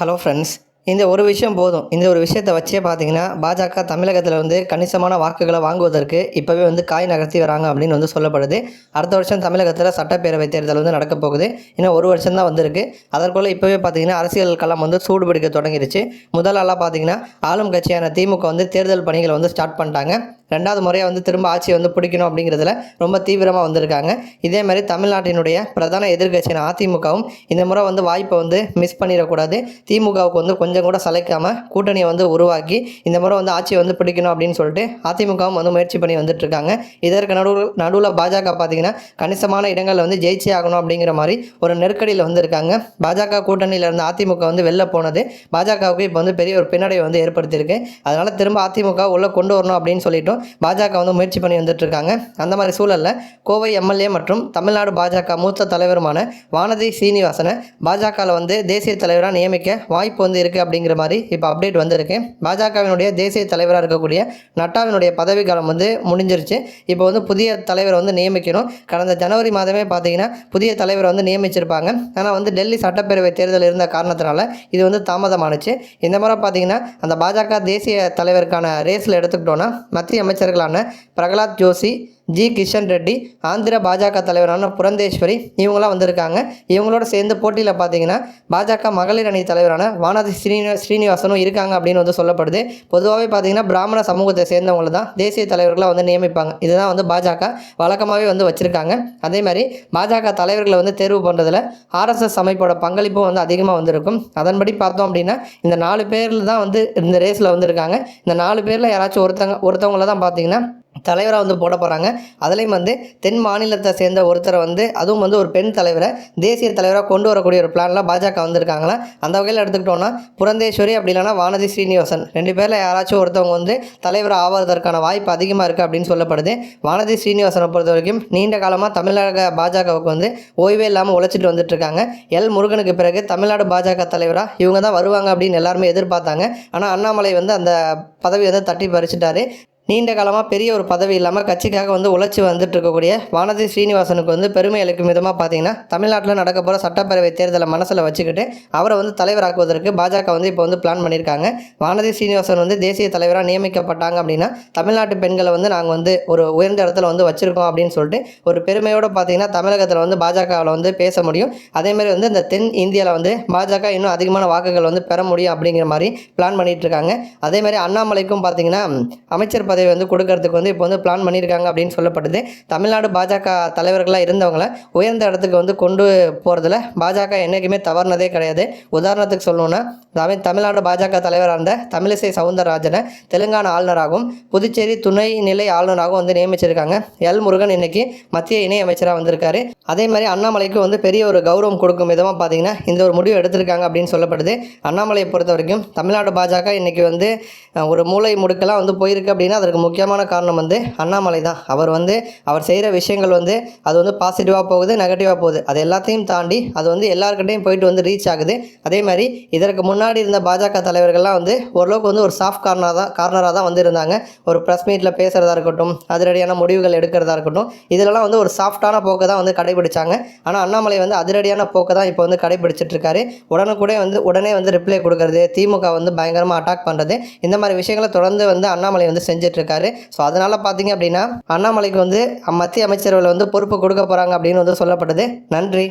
Hello friends, இந்த ஒரு விஷயம் போதும். இந்த ஒரு விஷயத்தை வச்சே பார்த்தீங்கன்னா, பாஜக தமிழகத்தில் வந்து கணிசமான வாக்குகளை வாங்குவதற்கு இப்போவே வந்து காய் நகர்த்தி வராங்க அப்படின்னு வந்து சொல்லப்படுது. அடுத்த வருஷம் தமிழகத்தில் சட்டப்பேரவை தேர்தல் வந்து நடக்க போகுது. இன்னும் ஒரு வருஷம் தான் வந்திருக்கு. அதற்குள்ளே இப்போவே பார்த்தீங்கன்னா அரசியல் களம் வந்து சூடு பிடிக்க தொடங்கிருச்சு. முதல் ஆளாக பார்த்தீங்கன்னா ஆளும் கட்சியான திமுக வந்து தேர்தல் பணிகளை வந்து ஸ்டார்ட் பண்ணிட்டாங்க. ரெண்டாவது முறையாக வந்து திரும்ப ஆட்சியை வந்து பிடிக்கணும் அப்படிங்கிறதுல ரொம்ப தீவிரமாக வந்திருக்காங்க. இதே மாதிரி தமிழ்நாட்டினுடைய பிரதான எதிர்க்கட்சியான அதிமுகவும் இந்த முறை வந்து வாய்ப்பை வந்து மிஸ் பண்ணிடக்கூடாது. திமுகவுக்கு வந்து கொஞ்சம் கூட சளைக்காமல் கூட்டணியை வந்து உருவாக்கி இந்த முறை வந்து ஆட்சியை வந்து பிடிக்கணும் அப்படின்னு சொல்லிட்டு அதிமுகவும் வந்து முயற்சி பண்ணி வந்துட்டு இருக்காங்க. இதற்கு நடுவில் பாஜக பார்த்தீங்கன்னா கணிசமான இடங்களில் வந்து ஜெயிச்சே ஆகணும் அப்படிங்கிற மாதிரி ஒரு நெருக்கடியில் வந்து இருக்காங்க. பாஜக கூட்டணியில் இருந்த அதிமுக வந்து வெளில போனது பாஜகவுக்கு இப்போ வந்து பெரிய ஒரு பின்னடைவை வந்து ஏற்படுத்தியிருக்கு. அதனால் திரும்ப அதிமுக உள்ளே கொண்டு வரணும் அப்படின்னு சொல்லிட்டு பாஜக வந்து முயற்சி பண்ணி வந்துட்டு இருக்காங்க. அந்த மாதிரி சூழலில் கோவை எம்எல்ஏ மற்றும் தமிழ்நாடு பாஜக மூத்த தலைவருமான வானதி சீனிவாசனை பாஜகவில் வந்து தேசிய தலைவராக நியமிக்க வாய்ப்பு வந்து இருக்குது அப்படிங்கிற மாதிரி இப்போ அப்டேட் வந்திருக்கு. பாஜகவினுடைய தேசிய தலைவராக இருக்கக்கூடிய நட்டாவினுடைய பதவி காலம் வந்து முடிஞ்சிருச்சு. இப்போ வந்து புதிய தலைவர் வந்து நியமிக்கணும். கடந்த ஜனவரி மாதமே பார்த்தீங்கன்னா புதிய தலைவரை வந்து நியமிச்சிருப்பாங்க. ஆனால் வந்து டெல்லி சட்டப்பேரவை தேர்தல் இருந்த காரணத்தினால இது வந்து தாமதமானுச்சு. இந்த முறை பார்த்தீங்கன்னா அந்த பாஜக தேசிய தலைவருக்கான ரேஸில் எடுத்துக்கிட்டோன்னா மத்திய அமைச்சர்களான பிரகலாத் ஜோஷி, ஜி கிஷன் ரெட்டி, ஆந்திர பாஜக தலைவரான புரந்தேஸ்வரி இவங்களாம் வந்திருக்காங்க. இவங்களோட சேர்ந்து போட்டியில் பார்த்தீங்கன்னா பாஜக மகளிர் அணி தலைவரான வானதி ஸ்ரீனிவாசனும் இருக்காங்க அப்படின்னு வந்து சொல்லப்படுது. பொதுவாகவே பார்த்தீங்கன்னா பிராமண சமூகத்தை சேர்ந்தவங்களை தான் தேசிய தலைவர்களாக வந்து நியமிப்பாங்க. இதுதான் வந்து பாஜக வழக்கமாகவே வந்து வச்சுருக்காங்க. அதே மாதிரி பாஜக தலைவர்களை வந்து தேர்வு பண்ணுறதுல ஆர்எஸ்எஸ் அமைப்போட பங்களிப்பும் வந்து அதிகமாக வந்திருக்கும். அதன்படி பார்த்தோம் அப்படின்னா இந்த 4 பேரில் தான் வந்து இந்த ரேஸில் வந்திருக்காங்க. இந்த 4 பேரில் யாராச்சும் ஒருத்தவங்கள தான் பார்த்தீங்கன்னா தலைவராக வந்து போட போகிறாங்க. அதுலேயும் வந்து தென் மாநிலத்தை சேர்ந்த ஒருத்தரை வந்து அதுவும் வந்து ஒரு பெண் தலைவரை தேசிய தலைவராக கொண்டு வரக்கூடிய ஒரு பிளானில் பாஜக வந்திருக்காங்களா. அந்த வகையில் எடுத்துக்கிட்டோன்னா புரந்தேஸ்வரி அப்படி இல்லைனா வானதி ஸ்ரீனிவாசன் 2 பேரில் யாராச்சும் ஒருத்தவங்க வந்து தலைவராக ஆவதற்கான வாய்ப்பு அதிகமாக இருக்குது அப்படின்னு சொல்லப்படுது. வானதி ஸ்ரீனிவாசனை பொறுத்த வரைக்கும் நீண்ட காலமாக தமிழக பாஜகவுக்கு வந்து ஓய்வே இல்லாமல் உழைச்சிட்டு வந்துட்டு இருக்காங்க. எல் முருகனுக்கு பிறகு தமிழ்நாடு பாஜக தலைவராக இவங்க தான் வருவாங்க அப்படின்னு எல்லாருமே எதிர்பார்த்தாங்க. ஆனால் அண்ணாமலை வந்து அந்த பதவி வந்து தட்டி பறிச்சிட்டாரு. நீண்ட காலமாக பெரிய ஒரு பதவி இல்லாமல் கட்சிக்காக வந்து உழைச்சி வந்துட்டு இருக்கக்கூடிய வானதி ஸ்ரீனிவாசனுக்கு வந்து பெருமை அளிக்கும் விதமாக பார்த்தீங்கன்னா தமிழ்நாட்டில் நடக்க போகிற சட்டப்பேரவை தேர்தலை மனசில் வச்சுக்கிட்டு அவரை வந்து தலைவராக்குவதற்கு பாஜக வந்து இப்போ வந்து பிளான் பண்ணியிருக்காங்க. வானதி ஸ்ரீனிவாசன் வந்து தேசிய தலைவராக நியமிக்கப்பட்டாங்க அப்படின்னா தமிழ்நாட்டு பெண்களை வந்து நாங்கள் வந்து ஒரு உயர்ந்த இடத்துல வந்து வச்சுருக்கோம் அப்படின்னு சொல்லிட்டு ஒரு பெருமையோடு பார்த்தீங்கன்னா தமிழகத்தில் வந்து பாஜகவில் வந்து பேச முடியும். அதேமாதிரி வந்து இந்த தென் இந்தியாவில் வந்து பாஜக இன்னும் அதிகமான வாக்குகள் வந்து பெற முடியும் அப்படிங்கிற மாதிரி பிளான் பண்ணிகிட்டு இருக்காங்க. அதேமாதிரி அண்ணாமலைக்கும் பார்த்தீங்கன்னா அமைச்சர் பதவி வந்து கொடுக்கறதுக்கு வந்து இப்போ வந்து பிளான் பண்ணியிருக்காங்க அப்படின்னு சொல்லப்படுது. தமிழ்நாடு பாஜக தலைவர்களாக இருந்தவங்கள உயர்ந்த இடத்துக்கு வந்து கொண்டு போகிறதுல பாஜக என்றைக்குமே தவறுனதே கிடையாது. உதாரணத்துக்கு சொல்லணும்னா தமிழ்நாடு பாஜக தலைவராக இருந்த தமிழிசை சவுந்தரராஜனை தெலுங்கானா ஆளுநராகவும் புதுச்சேரி துணை நிலை ஆளுநராகவும் வந்து நியமிச்சிருக்காங்க. எல் முருகன் இன்னைக்கு மத்திய இணை அமைச்சராக வந்திருக்காரு. அதே மாதிரி அண்ணாமலைக்கு வந்து பெரிய ஒரு கௌரவம் கொடுக்கும் விதமாக பார்த்தீங்கன்னா இந்த ஒரு முடிவு எடுத்திருக்காங்க அப்படின்னு சொல்லப்படுது. அண்ணாமலையை பொறுத்த வரைக்கும் தமிழ்நாடு பாஜக இன்னைக்கு வந்து ஒரு மூளை முடுக்கெல்லாம் வந்து போயிருக்கு அப்படின்னா அதற்கு முக்கியமான காரணம் வந்து அண்ணாமலை தான். அவர் செய்கிற விஷயங்கள் வந்து அது வந்து பாசிட்டிவாக போகுது, நெகட்டிவாக போகுது. அது எல்லாத்தையும் தாண்டி அது வந்து எல்லாருக்கிட்டையும் போயிட்டு வந்து ரீச் ஆகுது. அதே மாதிரி இதற்கு முன்னாடி இருந்த பாஜக தலைவர்கள்லாம் வந்து ஓரளவுக்கு வந்து ஒரு சாஃப்ட் கார்னராக தான் வந்து இருந்தாங்க. ஒரு ப்ரெஸ் மீட்டில் பேசுகிறதா இருக்கட்டும், அதிரடியான முடிவுகள் எடுக்கிறதா இருக்கட்டும், இதிலெல்லாம் வந்து ஒரு சாஃப்டான போக்கை தான் வந்து கடைபிடிச்சாங்க. ஆனால் அண்ணாமலை வந்து அதிரடியான போக்கை தான் இப்போ வந்து கடைபிடிச்சிட்டு இருக்காரு. உடனே வந்து ரிப்ளை கொடுக்கறது, திமுக வந்து பயங்கரமாக அட்டாக் பண்ணுறது, இந்த மாதிரி விஷயங்களை தொடர்ந்து வந்து அண்ணாமலை வந்து செஞ்சுட்டு இருக்காரு. ஸோ அதனால் பார்த்தீங்க அப்படின்னா அண்ணாமலைக்கு வந்து மத்திய அமைச்சரவையில் வந்து பொறுப்பு கொடுக்க போகிறாங்க அப்படின்னு வந்து சொல்லப்படுது. நன்றி.